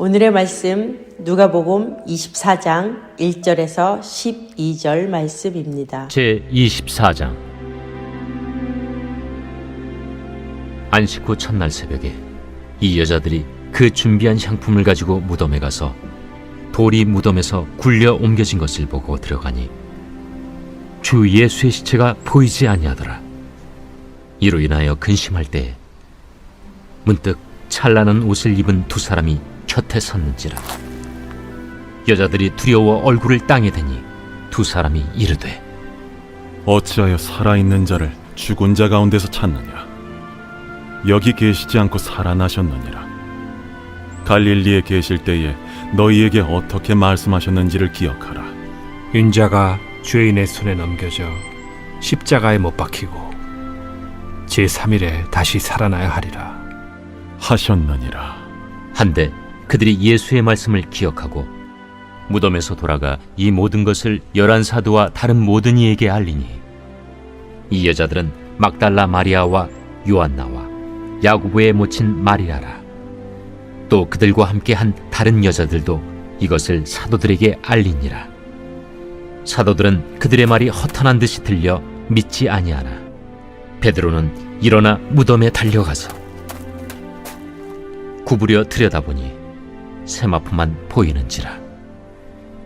오늘의 말씀 누가복음 24장 1절에서 12절 말씀입니다. 제24장. 안식 후 첫날 새벽에 이 여자들이 그 준비한 향품을 가지고 무덤에 가서 돌이 무덤에서 굴려 옮겨진 것을 보고 들어가니 주 예수의 시체가 보이지 아니하더라. 이로 인하여 근심할 때에 문득 찬란한 옷을 입은 두 사람이 곁에 섰는지라. 여자들이 두려워 얼굴을 땅에 대니 두 사람이 이르되, 어찌하여 살아있는 자를 죽은 자 가운데서 찾느냐? 여기 계시지 않고 살아나셨느니라. 갈릴리에 계실 때에 너희에게 어떻게 말씀하셨는지를 기억하라. 인자가 죄인의 손에 넘겨져 십자가에 못 박히고 제3일에 다시 살아나야 하리라 하셨느니라. 한데 그들이 예수의 말씀을 기억하고 무덤에서 돌아가 이 모든 것을 11사도와 다른 모든 이에게 알리니, 이 여자들은 막달라 마리아와 요한나와 야고보의 모친 마리아라. 또 그들과 함께 한 다른 여자들도 이것을 사도들에게 알리니라. 사도들은 그들의 말이 허탄한 듯이 들려 믿지 아니하나 베드로는 일어나 무덤에 달려가서 구부려 들여다보니 세마포만 보이는지라.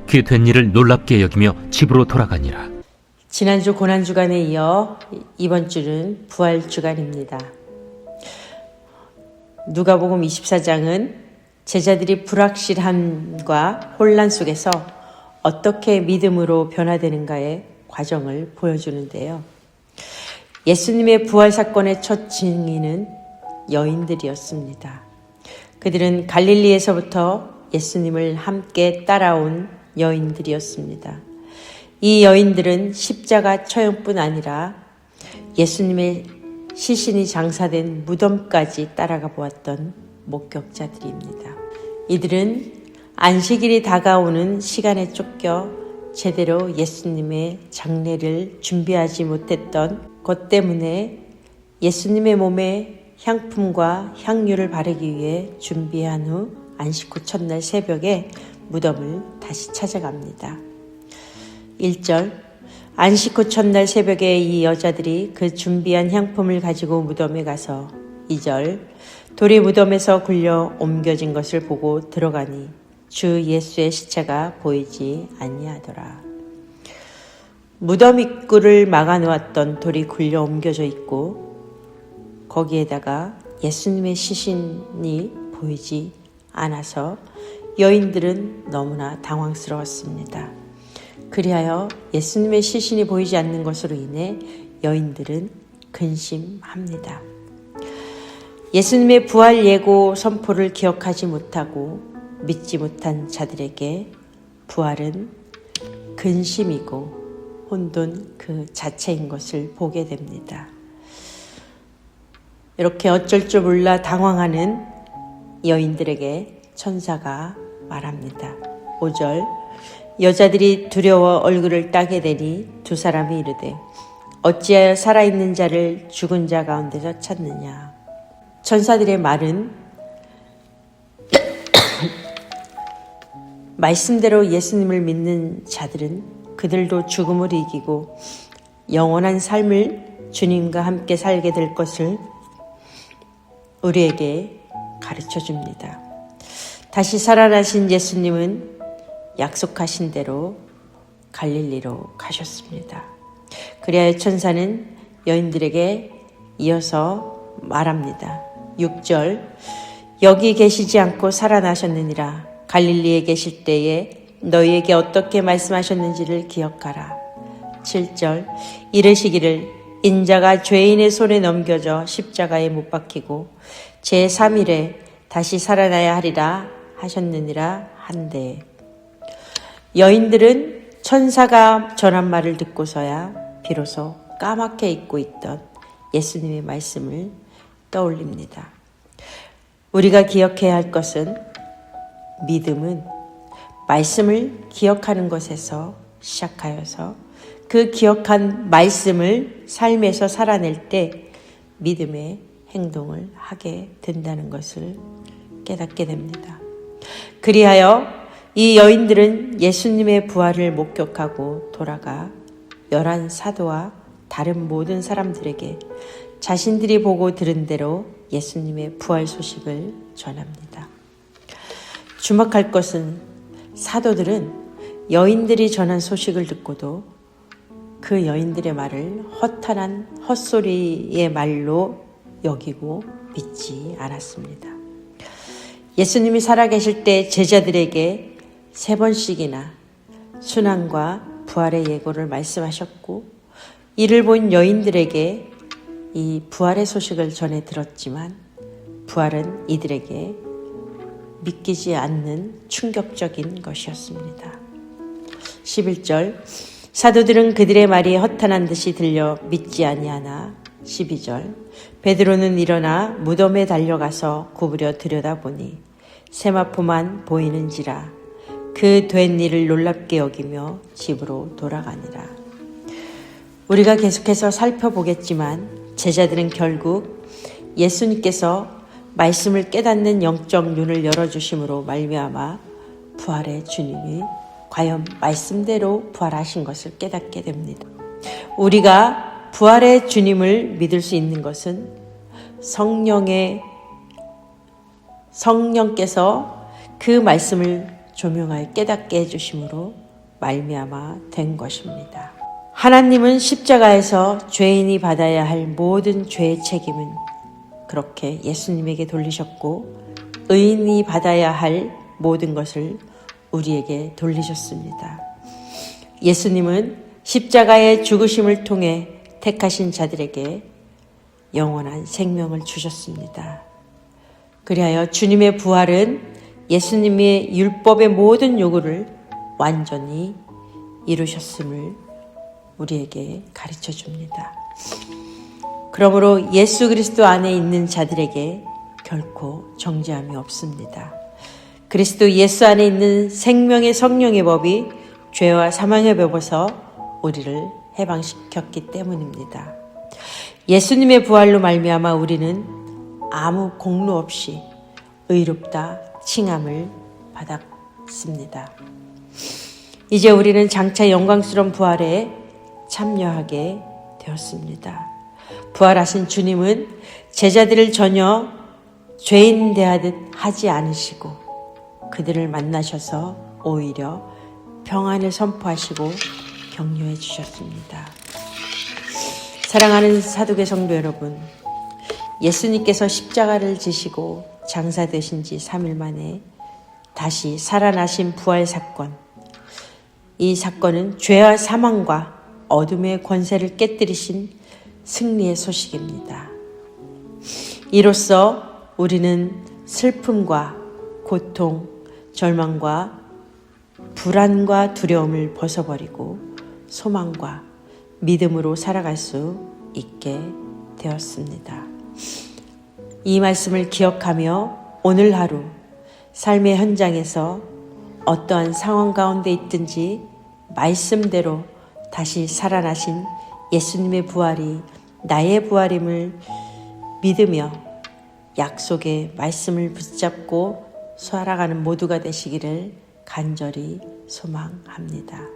그 된 일을 놀랍게 여기며 집으로 돌아가니라. 지난주 고난주간에 이어 이번 주는 부활주간입니다. 누가복음 24장은 제자들이 불확실함과 혼란 속에서 어떻게 믿음으로 변화되는가의 과정을 보여주는데요. 예수님의 부활 사건의 첫 증인은 여인들이었습니다. 그들은 갈릴리에서부터 예수님을 함께 따라온 여인들이었습니다. 이 여인들은 십자가 처형뿐 아니라 예수님의 시신이 장사된 무덤까지 따라가 보았던 목격자들입니다. 이들은 안식일이 다가오는 시간에 쫓겨 제대로 예수님의 장례를 준비하지 못했던 것 때문에 예수님의 몸에 향품과 향유를 바르기 위해 준비한 후 안식 후 첫날 새벽에 무덤을 다시 찾아갑니다. 1절, 안식 후 첫날 새벽에 이 여자들이 그 준비한 향품을 가지고 무덤에 가서 2절, 돌이 무덤에서 굴려 옮겨진 것을 보고 들어가니 주 예수의 시체가 보이지 아니하더라. 무덤 입구를 막아놓았던 돌이 굴려 옮겨져 있고 거기에다가 예수님의 시신이 보이지 않아서 여인들은 너무나 당황스러웠습니다. 그리하여 예수님의 시신이 보이지 않는 것으로 인해 여인들은 근심합니다. 예수님의 부활 예고 선포를 기억하지 못하고 믿지 못한 자들에게 부활은 근심이고 혼돈 그 자체인 것을 보게 됩니다. 이렇게 어쩔 줄 몰라 당황하는 여인들에게 천사가 말합니다. 5절, 여자들이 두려워 얼굴을 따게 되니 두 사람이 이르되, 어찌하여 살아있는 자를 죽은 자 가운데서 찾느냐. 천사들의 말은 말씀대로 예수님을 믿는 자들은 그들도 죽음을 이기고 영원한 삶을 주님과 함께 살게 될 것을 우리에게 가르쳐 줍니다. 다시 살아나신 예수님은 약속하신 대로 갈릴리로 가셨습니다. 그리하여 천사는 여인들에게 이어서 말합니다. 6절, 여기 계시지 않고 살아나셨느니라. 갈릴리에 계실 때에 너희에게 어떻게 말씀하셨는지를 기억하라. 7절, 이르시기를 인자가 죄인의 손에 넘겨져 십자가에 못 박히고 제3일에 다시 살아나야 하리라 하셨느니라 한데, 여인들은 천사가 전한 말을 듣고서야 비로소 까맣게 잊고 있던 예수님의 말씀을 떠올립니다. 우리가 기억해야 할 것은 믿음은 말씀을 기억하는 것에서 시작하여서 그 기억한 말씀을 삶에서 살아낼 때 믿음의 행동을 하게 된다는 것을 깨닫게 됩니다. 그리하여 이 여인들은 예수님의 부활을 목격하고 돌아가 11 사도와 다른 모든 사람들에게 자신들이 보고 들은 대로 예수님의 부활 소식을 전합니다. 주목할 것은 사도들은 여인들이 전한 소식을 듣고도 그 여인들의 말을 허탄한 헛소리의 말로 여기고 믿지 않았습니다. 예수님이 살아계실 때 제자들에게 3번씩이나 순환과 부활의 예고를 말씀하셨고 이를 본 여인들에게 이 부활의 소식을 전해 들었지만 부활은 이들에게 믿기지 않는 충격적인 것이었습니다. 11절 사도들은 그들의 말이 허탄한 듯이 들려 믿지 아니하나 12절 베드로는 일어나 무덤에 달려가서 구부려 들여다보니 세마포만 보이는지라 그 된 일을 놀랍게 여기며 집으로 돌아가니라. 우리가 계속해서 살펴보겠지만 제자들은 결국 예수님께서 말씀을 깨닫는 영적 눈을 열어주심으로 말미암아 부활의 주님이 과연 말씀대로 부활하신 것을 깨닫게 됩니다. 우리가 부활의 주님을 믿을 수 있는 것은 성령께서 그 말씀을 조명하여 깨닫게 해주심으로 말미암아 된 것입니다. 하나님은 십자가에서 죄인이 받아야 할 모든 죄의 책임은 그렇게 예수님에게 돌리셨고 의인이 받아야 할 모든 것을 우리에게 돌리셨습니다. 예수님은 십자가의 죽으심을 통해 택하신 자들에게 영원한 생명을 주셨습니다. 그리하여 주님의 부활은 예수님의 율법의 모든 요구를 완전히 이루셨음을 우리에게 가르쳐 줍니다. 그러므로 예수 그리스도 안에 있는 자들에게 결코 정죄함이 없습니다. 그리스도 예수 안에 있는 생명의 성령의 법이 죄와 사망의 법에서 우리를 해방시켰기 때문입니다. 예수님의 부활로 말미암아 우리는 아무 공로 없이 의롭다 칭함을 받았습니다. 이제 우리는 장차 영광스러운 부활에 참여하게 되었습니다. 부활하신 주님은 제자들을 전혀 죄인 대하듯 하지 않으시고 그들을 만나셔서 오히려 평안을 선포하시고 격려해 주셨습니다. 사랑하는 사두개 성도 여러분, 예수님께서 십자가를 지시고 장사되신 지 3일 만에 다시 살아나신 부활 사건, 이 사건은 죄와 사망과 어둠의 권세를 깨뜨리신 승리의 소식입니다. 이로써 우리는 슬픔과 고통, 절망과 불안과 두려움을 벗어버리고 소망과 믿음으로 살아갈 수 있게 되었습니다. 이 말씀을 기억하며 오늘 하루 삶의 현장에서 어떠한 상황 가운데 있든지 말씀대로 다시 살아나신 예수님의 부활이 나의 부활임을 믿으며 약속의 말씀을 붙잡고 살아가는 모두가 되시기를 간절히 소망합니다.